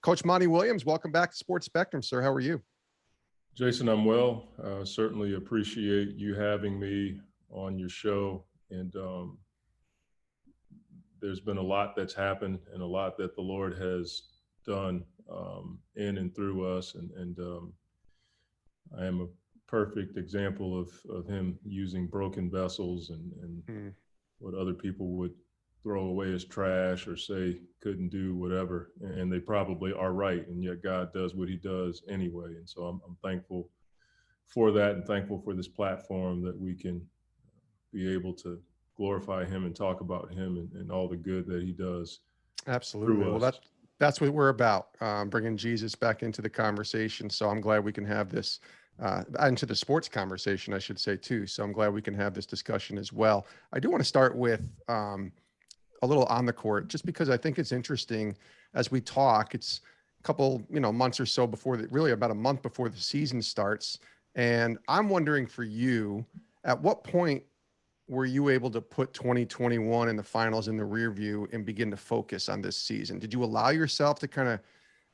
Coach Monty Williams, welcome back to Sports Spectrum, sir. How are you? Jason, I'm well. Certainly appreciate you having me on your show. And there's been a lot that's happened and a lot that the Lord has done in and through us. And I am a perfect example of him using broken vessels and what other people would throw away as trash or say couldn't do whatever. And they probably are right. And yet God does what he does anyway. And so I'm thankful for that and thankful for this platform that we can be able to glorify him and talk about him and all the good that he does. Absolutely. Well, that's what we're about, bringing Jesus back into the conversation. So I'm glad we can have this into the sports conversation, I should say, too. So I'm glad we can have this discussion as well. I do want to start with a little on the court, just because I think it's interesting as we talk. It's a couple, months or so before really about a month before the season starts. And I'm wondering for you, at what point were you able to put 2021 and the finals in the rear view and begin to focus on this season? Did you allow yourself to kind of,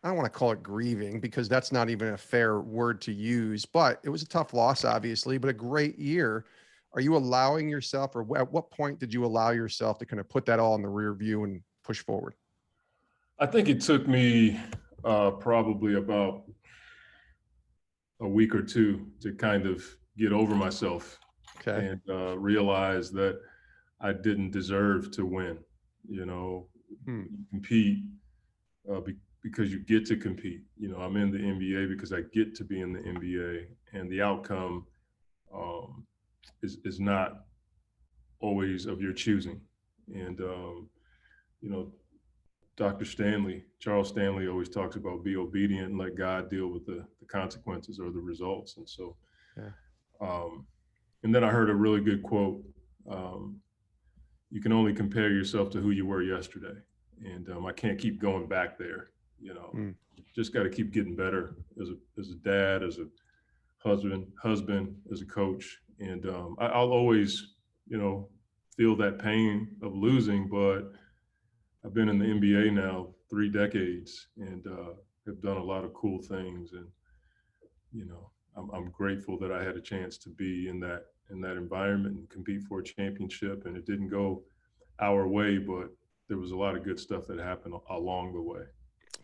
I don't want to call it grieving because that's not even a fair word to use, but it was a tough loss, obviously, but a great year. Are you allowing yourself, or at what point did you allow yourself to kind of put that all in the rear view and push forward? I think it took me probably about a week or two to kind of get over myself and realize that I didn't deserve to win. You compete because you get to compete. I'm in the NBA because I get to be in the NBA, and the outcome is not always of your choosing. And Charles Stanley always talks about be obedient and let God deal with the consequences or the results. And so, and then I heard a really good quote. You can only compare yourself to who you were yesterday. And I can't keep going back there. Just got to keep getting better as a dad, as a husband, as a coach. And I'll always, feel that pain of losing, but I've been in the NBA now 3 decades and have done a lot of cool things. And, I'm grateful that I had a chance to be in that environment and compete for a championship. And it didn't go our way, but there was a lot of good stuff that happened along the way.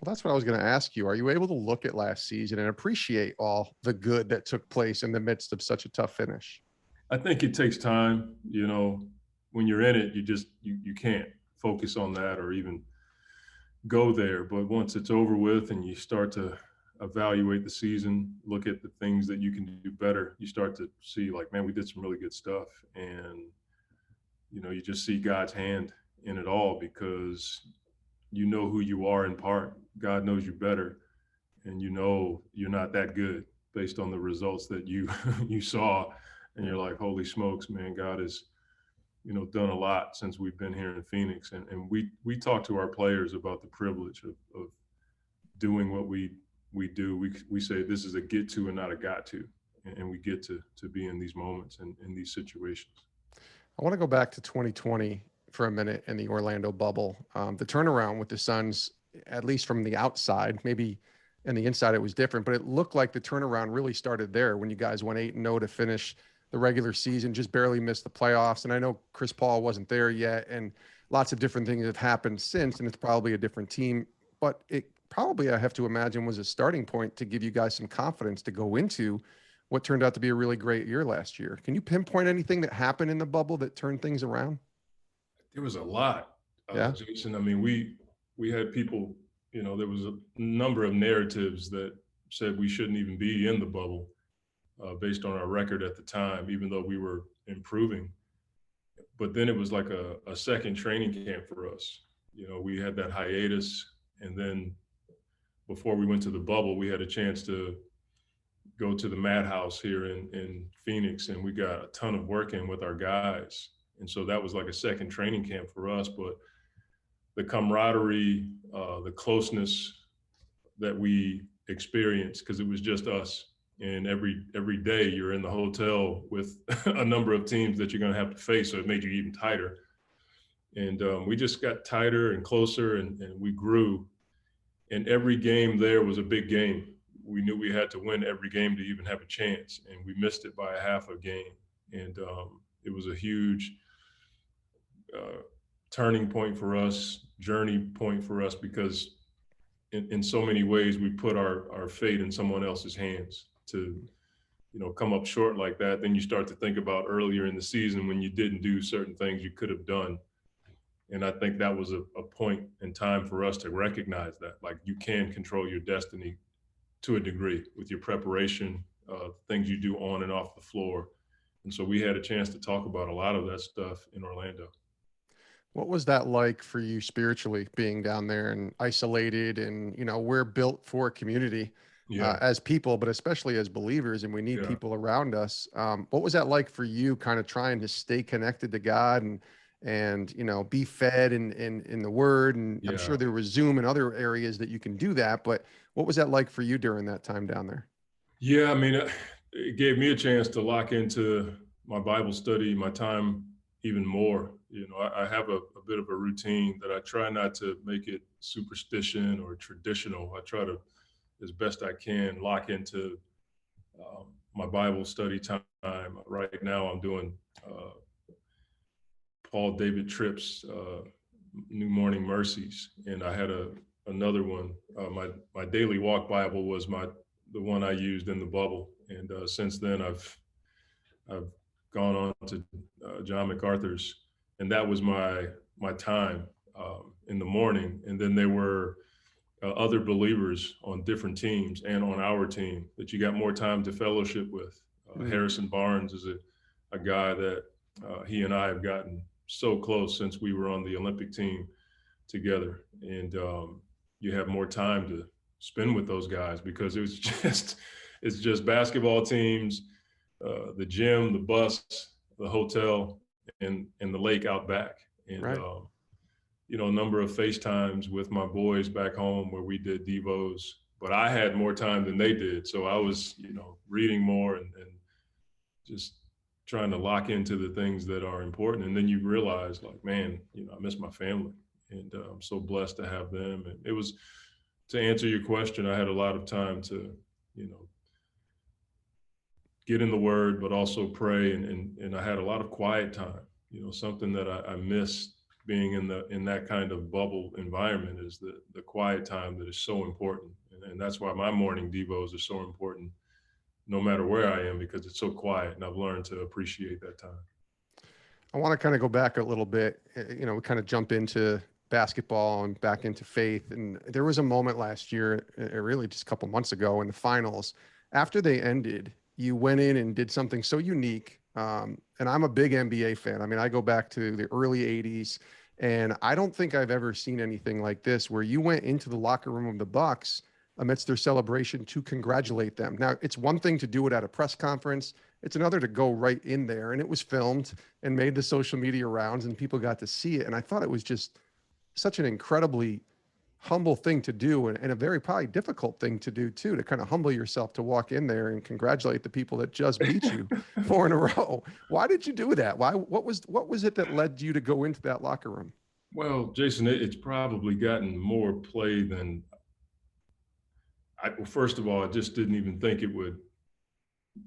Well, that's what I was going to ask you. Are you able to look at last season and appreciate all the good that took place in the midst of such a tough finish? I think it takes time. When you're in it, you can't focus on that or even go there. But once it's over with and you start to evaluate the season, look at the things that you can do better, you start to see like, man, we did some really good stuff. And, you just see God's hand in it all because you know who you are in part. God knows you better. And you're not that good based on the results that you saw. And you're like, holy smokes, man, God has, done a lot since we've been here in Phoenix. And we talk to our players about the privilege of doing what we do. We say this is a get to and not a got to. And we get to be in these moments and in these situations. I want to go back to 2020 for a minute in the Orlando bubble. The turnaround with the Suns, at least from the outside, maybe in the inside it was different, but it looked like the turnaround really started there when you guys went 8-0 to finish the regular season, just barely missed the playoffs. And I know Chris Paul wasn't there yet, and lots of different things have happened since, and it's probably a different team, but it probably, I have to imagine, was a starting point to give you guys some confidence to go into what turned out to be a really great year last year. Can you pinpoint anything that happened in the bubble that turned things around? There was a lot, Jason. I mean, we had people, there was a number of narratives that said we shouldn't even be in the bubble based on our record at the time, even though we were improving. But then it was like a second training camp for us. We had that hiatus. And then before we went to the bubble, we had a chance to go to the Madhouse here in Phoenix, and we got a ton of work in with our guys. And so that was like a second training camp for us. But the camaraderie, the closeness that we experienced, because it was just us. And every day you're in the hotel with a number of teams that you're going to have to face. So it made you even tighter. And we just got tighter and closer, and we grew. and every game there was a big game. We knew we had to win every game to even have a chance, and we missed it by a half a game. And it was a huge turning point for us, journey point for us, because in so many ways we put our fate in someone else's hands to, come up short like that. Then you start to think about earlier in the season when you didn't do certain things you could have done. And I think that was a point in time for us to recognize that, like, you can control your destiny to a degree with your preparation, things you do on and off the floor. And so we had a chance to talk about a lot of that stuff in Orlando. What was that like for you spiritually, being down there and isolated? And, we're built for community Yeah. as people, but especially as believers, and we need Yeah. people around us. What was that like for you, kind of trying to stay connected to God and be fed in the Word? And I'm sure Yeah. there was Zoom and other areas that you can do that, but what was that like for you during that time down there? Yeah, I mean, it gave me a chance to lock into my Bible study, my time even more. I have a bit of a routine that I try not to make it superstition or traditional. I try to, as best I can, lock into my Bible study time. Right now, I'm doing Paul David Tripp's New Morning Mercies, and I had another one. My daily walk Bible was the one I used in the bubble, and since then I've gone on to John MacArthur's, and that was my time in the morning. And then there were other believers on different teams and on our team that you got more time to fellowship with. Harrison Barnes is a guy that he and I have gotten so close since we were on the Olympic team together, and you have more time to spend with those guys because it's just basketball teams, the gym, the bus, the hotel, and the lake out back. And Right. a number of FaceTimes with my boys back home where we did Devos, but I had more time than they did. So I was, reading more and just trying to lock into the things that are important. And then you realize, like, man, I miss my family, and I'm so blessed to have them. And it was, to answer your question, I had a lot of time to, get in the Word, but also pray. And I had a lot of quiet time, something that I miss being in that kind of bubble environment is the quiet time that is so important. And that's why my morning devos are so important, no matter where I am, because it's so quiet, and I've learned to appreciate that time. I want to kind of go back a little bit. We kind of jump into basketball and back into faith. And there was a moment last year, really just a couple months ago, in the finals, after they ended, you went in and did something so unique. And I'm a big NBA fan. I mean, I go back to the early 80s, and I don't think I've ever seen anything like this, where you went into the locker room of the Bucks amidst their celebration to congratulate them. Now, it's one thing to do it at a press conference. It's another to go right in there. And it was filmed and made the social media rounds, and people got to see it. And I thought it was just such an incredibly humble thing to do, and a very probably difficult thing to do too, to kind of humble yourself to walk in there and congratulate the people that just beat you 4 in a row. Why did you do that? What was it that led you to go into that locker room? Well, Jason, it's probably gotten more play than well, first of all, I just didn't even think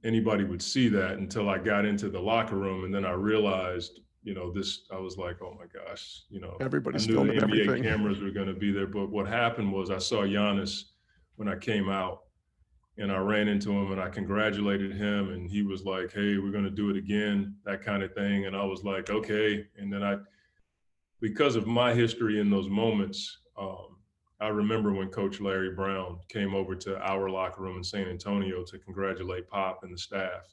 anybody would see that until I got into the locker room. And then I realized, I was like, oh my gosh, Everybody's I knew filming the NBA everything. cameras were going to be there. But what happened was I saw Giannis when I came out, and I ran into him and I congratulated him, and he was like, hey, we're going to do it again, that kind of thing. And I was like, okay. And then because of my history in those moments, I remember when Coach Larry Brown came over to our locker room in San Antonio to congratulate Pop and the staff.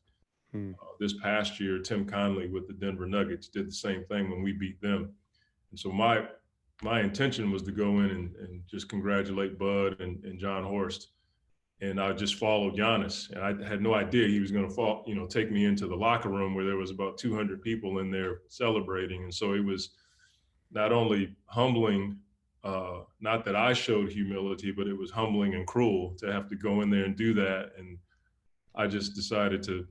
This past year, Tim Conley with the Denver Nuggets did the same thing when we beat them. And so my intention was to go in and just congratulate Bud and John Horst. And I just followed Giannis. And I had no idea he was going to take me into the locker room where there was about 200 people in there celebrating. And so it was not only humbling, not that I showed humility, but it was humbling and cruel to have to go in there and do that. And I just decided to,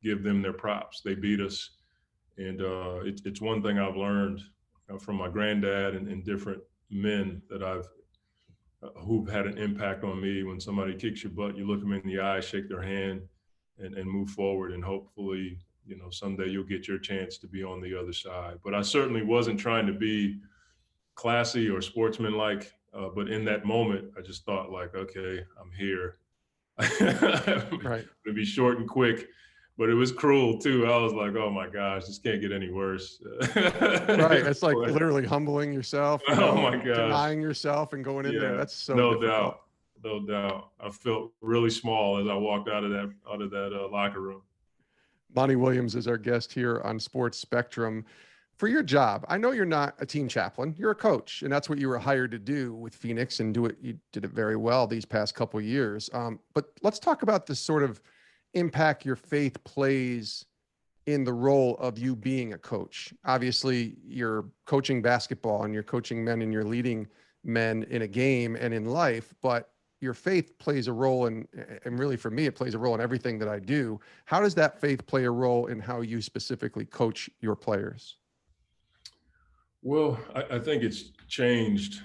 give them their props. They beat us. And it's one thing I've learned from my granddad and different men that I've who've had an impact on me. When somebody kicks your butt, you look them in the eye, shake their hand, and move forward. And hopefully, someday you'll get your chance to be on the other side. But I certainly wasn't trying to be classy or sportsmanlike. But in that moment, I just thought like, okay, I'm here. Right. To be short and quick, but it was cruel too. I was like, oh my gosh, this can't get any worse. Right. It's like literally humbling yourself, oh my gosh, denying yourself and going in there. That's so no difficult. doubt, no doubt. I felt really small as I walked out of that locker room. Monty Williams is our guest here on Sports Spectrum. For your job, I know you're not a team chaplain, you're a coach, and that's what you were hired to do with Phoenix, and you did it very well these past couple of years. But let's talk about the sort of impact your faith plays in the role of you being a coach. Obviously, you're coaching basketball and you're coaching men and you're leading men in a game and in life, but your faith plays a role and really for me, it plays a role in everything that I do. How does that faith play a role in how you specifically coach your players? Well, I think it's changed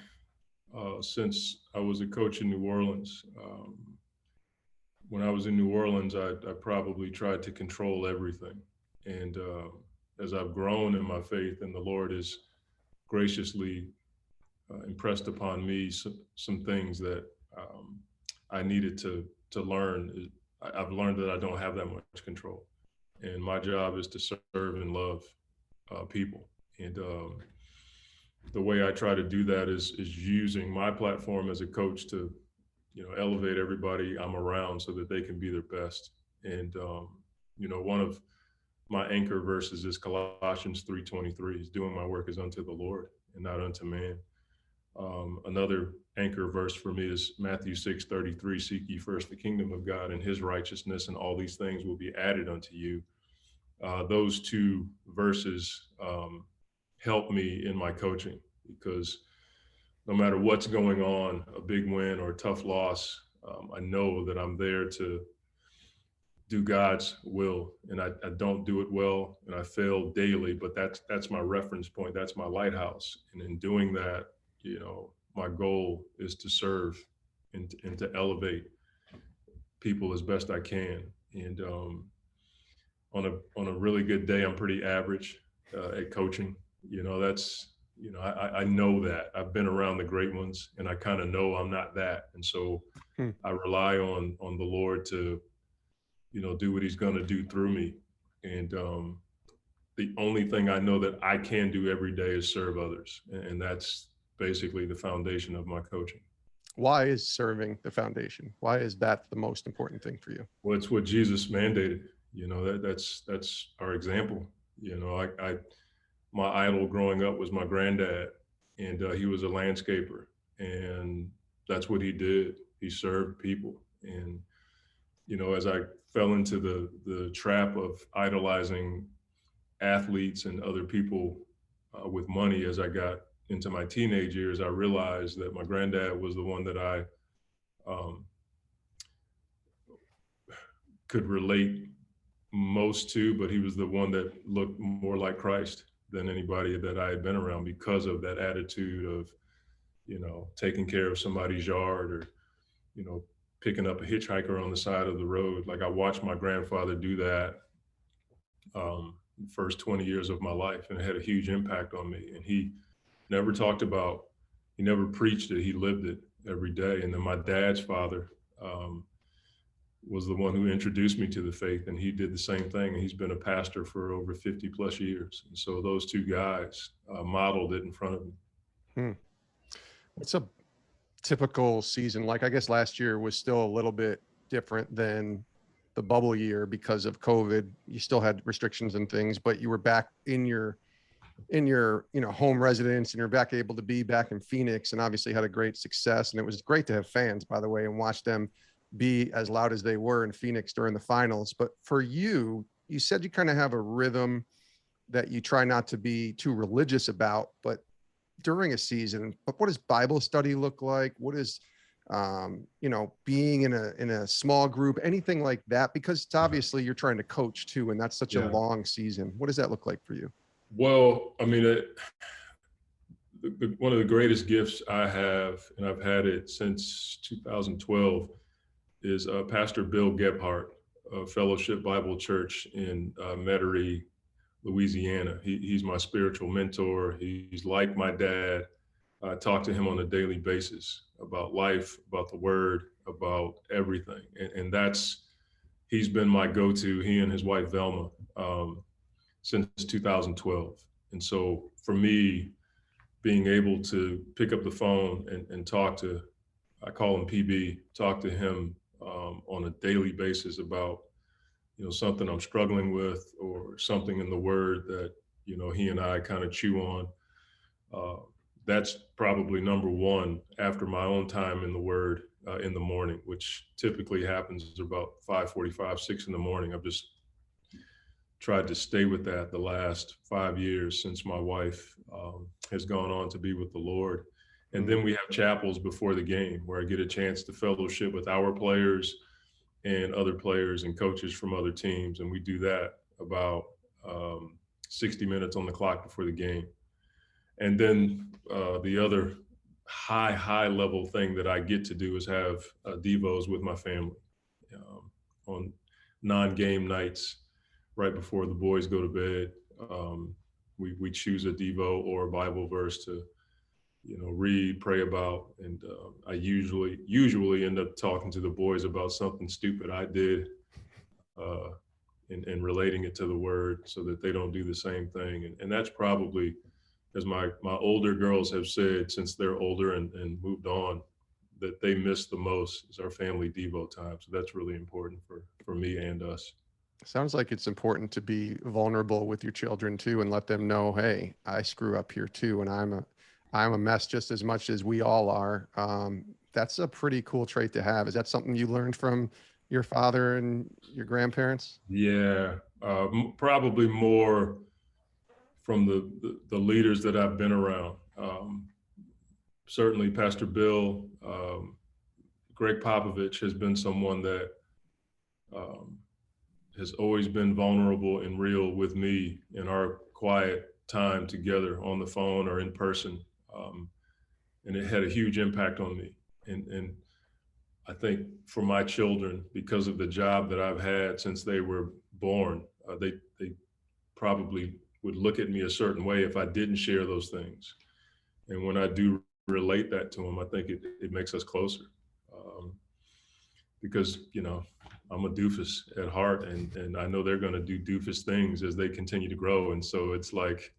since I was a coach in New Orleans. When I was in New Orleans, I probably tried to control everything. And as I've grown in my faith, and the Lord has graciously impressed upon me some things that I needed to learn. I've learned that I don't have that much control. And my job is to serve and love people. And the way I try to do that is using my platform as a coach to, elevate everybody I'm around so that they can be their best. And, one of my anchor verses is Colossians 3:23, is doing my work as unto the Lord and not unto man. Another anchor verse for me is Matthew 6:33, seek ye first the kingdom of God and his righteousness, and all these things will be added unto you. Those two verses help me in my coaching, because no matter what's going on, a big win or a tough loss, I know that I'm there to do God's will, and I don't do it well, and I fail daily, but that's my reference point. That's my lighthouse. And in doing that, my goal is to serve and to elevate people as best I can. And on a really good day, I'm pretty average at coaching. I know that. I've been around the great ones, and I kind of know I'm not that. And so I rely on the Lord to, do what he's going to do through me. And the only thing I know that I can do every day is serve others. And that's basically the foundation of my coaching. Why is serving the foundation? Why is that the most important thing for you? Well, it's what Jesus mandated. That's our example. My idol growing up was my granddad, and he was a landscaper, and that's what he did. He served people. And, as I fell into the trap of idolizing athletes and other people with money, as I got into my teenage years, I realized that my granddad was the one that I could relate most to, but he was the one that looked more like Christ than anybody that I had been around, because of that attitude of, taking care of somebody's yard, or, picking up a hitchhiker on the side of the road. Like, I watched my grandfather do that the first 20 years of my life, and it had a huge impact on me. And he never preached it. He lived it every day. And then my dad's father was the one who introduced me to the faith, and he did the same thing. And he's been a pastor for over 50 plus years. And so those two guys modeled it in front of me. What's a typical season like? I guess last year was still a little bit different than the bubble year because of COVID. You still had restrictions and things, but you were back in your home residence, and you're back able to be back in Phoenix, and obviously had a great success. And it was great to have fans, by the way, and watch them be as loud as they were in Phoenix during the finals. But for you, you said you kind of have a rhythm that you try not to be too religious about, but during a season, but what does Bible study look like? What is, being in a small group, anything like that? Because it's obviously you're trying to coach too, and that's such a long season. What does that look like for you? Well, I mean, one of the greatest gifts I have, and I've had it since 2012, is Pastor Bill Gebhardt of Fellowship Bible Church in Metairie, Louisiana. He's my spiritual mentor. He's like my dad. I talk to him on a daily basis about life, about the word, about everything. And he's been my go-to, he and his wife, Velma, since 2012. And so for me, being able to pick up the phone and talk to, I call him PB, talk to him on a daily basis about, something I'm struggling with or something in the word that, he and I kind of chew on. That's probably number one after my own time in the word in the morning, which typically happens about 5:45, 6 in the morning. I've just tried to stay with that the last 5 years since my wife has gone on to be with the Lord. And then we have chapels before the game where I get a chance to fellowship with our players and other players and coaches from other teams. And we do that about 60 minutes on the clock before the game. And then the other high level thing that I get to do is have Devos with my family on non-game nights right before the boys go to bed. We choose a Devo or a Bible verse to, read, pray about. And I usually end up talking to the boys about something stupid I did and relating it to the word so that they don't do the same thing. And that's probably, as my older girls have said since they're older and moved on, that they miss the most is our family Devo time. So that's really important for me and us. Sounds like it's important to be vulnerable with your children too, and let them know, hey, I screw up here too, and I'm a mess just as much as we all are. That's a pretty cool trait to have. Is that something you learned from your father and your grandparents? Yeah, probably more from the leaders that I've been around. Certainly Pastor Bill, Greg Popovich has been someone that has always been vulnerable and real with me in our quiet time together on the phone or in person. And it had a huge impact on me. And I think for my children, because of the job that I've had since they were born, they probably would look at me a certain way if I didn't share those things. And when I do relate that to them, I think it makes us closer. Because, I'm a doofus at heart, and I know they're going to do doofus things as they continue to grow. And so it's like,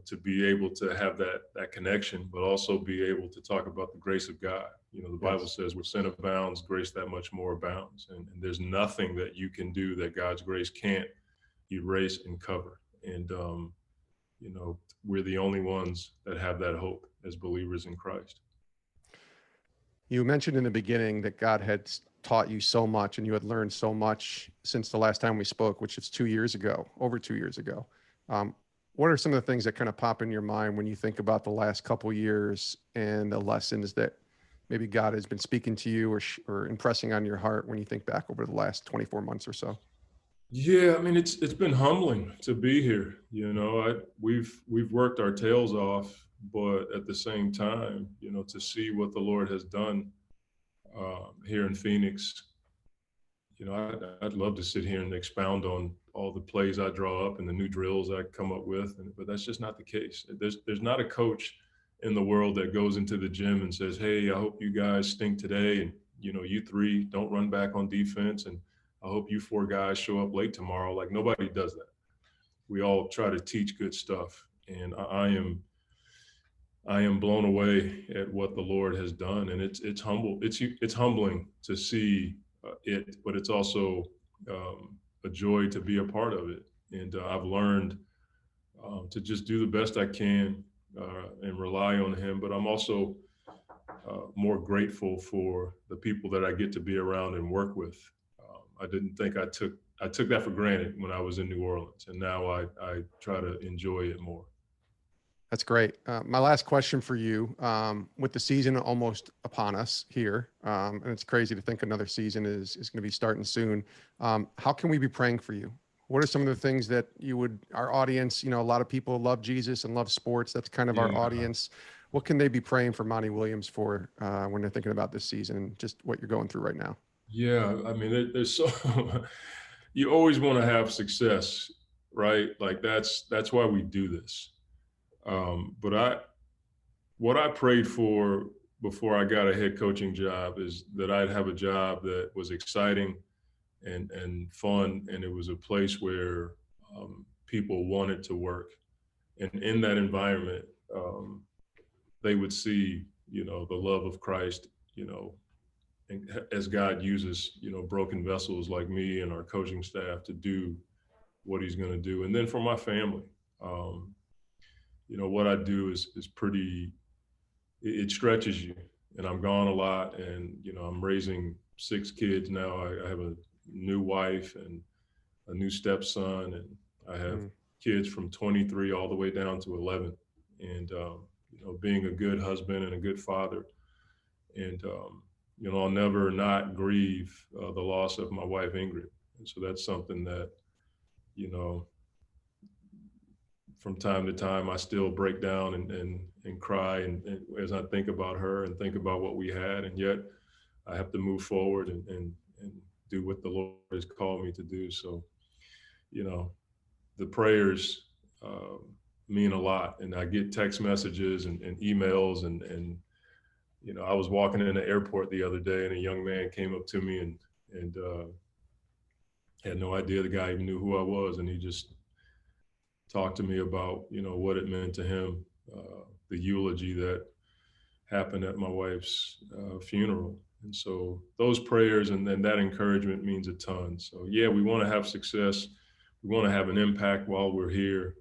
to be able to have that connection, but also be able to talk about the grace of God. The Bible says where sin abounds, grace that much more abounds. And there's nothing that you can do that God's grace can't erase and cover. And, we're the only ones that have that hope as believers in Christ. You mentioned in the beginning that God had taught you so much and you had learned so much since the last time we spoke, which is 2 years ago, over 2 years ago. What are some of the things that kind of pop in your mind when you think about the last couple of years and the lessons that maybe God has been speaking to you or impressing on your heart when you think back over the last 24 months or so? Yeah, I mean, it's been humbling to be here. We've worked our tails off, but at the same time, to see what the Lord has done here in Phoenix, I'd love to sit here and expound on all the plays I draw up and the new drills I come up with, but that's just not the case. There's not a coach in the world that goes into the gym and says, "Hey, I hope you guys stink today, and you three don't run back on defense, and I hope you four guys show up late tomorrow." Like, nobody does that. We all try to teach good stuff, and I am blown away at what the Lord has done, and it's humbling to see it, but it's also a joy to be a part of it. And I've learned to just do the best I can and rely on Him. But I'm also more grateful for the people that I get to be around and work with. I didn't think I took that for granted when I was in New Orleans, and now I try to enjoy it more. That's great. My last question for you, with the season almost upon us here, and it's crazy to think another season is going to be starting soon. How can we be praying for you? What are some of the things that you would, our audience, a lot of people love Jesus and love sports. That's kind of our Yeah. audience. What can they be praying for Monty Williams for when they're thinking about this season and just what you're going through right now? Yeah. I mean, there's so, you always want to have success, right? Like that's why we do this. But what I prayed for before I got a head coaching job is that I'd have a job that was exciting and fun, and it was a place where people wanted to work, and in that environment, they would see, the love of Christ, and as God uses, broken vessels like me and our coaching staff to do what He's going to do, and then for my family, um, what I do is pretty. It stretches you, and I'm gone a lot, and I'm raising 6 kids now. I have a new wife and a new stepson, and I have kids from 23 all the way down to 11, and being a good husband and a good father, and I'll never not grieve the loss of my wife Ingrid, and so that's something that you know from time to time I still break down and cry, and as I think about her and think about what we had, and yet I have to move forward and do what the Lord has called me to do. So, the prayers mean a lot, and I get text messages and emails, and I was walking in the airport the other day, and a young man came up to me and had no idea the guy even knew who I was, and he just talked to me about what it meant to him, the eulogy that happened at my wife's funeral. And so those prayers and then that encouragement means a ton. So yeah, we want to have success. We want to have an impact while we're here.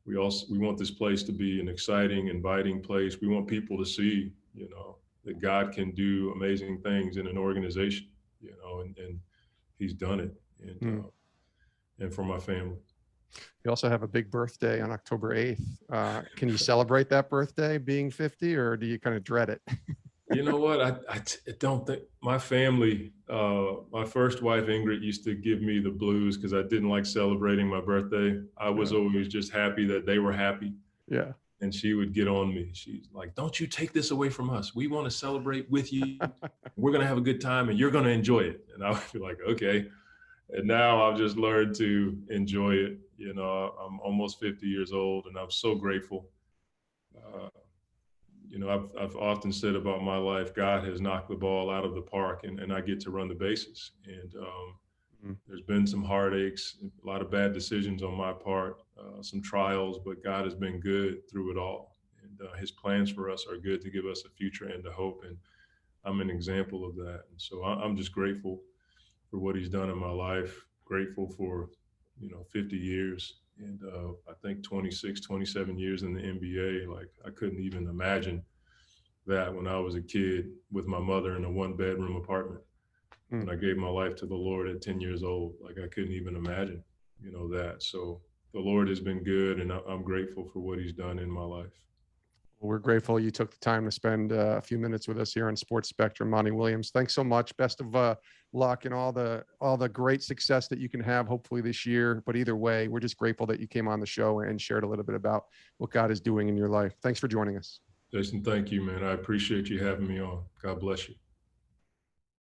We want this place to be an exciting, inviting place. We want people to see, that God can do amazing things in an organization, and He's done it. And for my family. You also have a big birthday on October 8th. Can you celebrate that birthday being 50, or do you kind of dread it? You know what? I don't think my family, my first wife, Ingrid, used to give me the blues because I didn't like celebrating my birthday. I was always just happy that they were happy. Yeah. And she would get on me. She's like, don't you take this away from us. We want to celebrate with you. We're going to have a good time and you're going to enjoy it. And I would be like, okay. And now I've just learned to enjoy it. I'm almost 50 years old, and I'm so grateful. I've often said about my life, God has knocked the ball out of the park, and I get to run the bases. And there's been some heartaches, a lot of bad decisions on my part, some trials, but God has been good through it all. And His plans for us are good, to give us a future and a hope. And I'm an example of that. And so I'm just grateful for what He's done in my life, grateful for, 50 years. And I think 26, 27 years in the NBA. Like, I couldn't even imagine that when I was a kid with my mother in a 1-bedroom apartment. When I gave my life to the Lord at 10 years old, like, I couldn't even imagine, that. So the Lord has been good, and I'm grateful for what He's done in my life. We're grateful you took the time to spend a few minutes with us here on Sports Spectrum. Monty Williams, thanks so much. Best of luck and all the great success that you can have, hopefully this year. But either way, we're just grateful that you came on the show and shared a little bit about what God is doing in your life. Thanks for joining us. Jason, thank you, man. I appreciate you having me on. God bless you.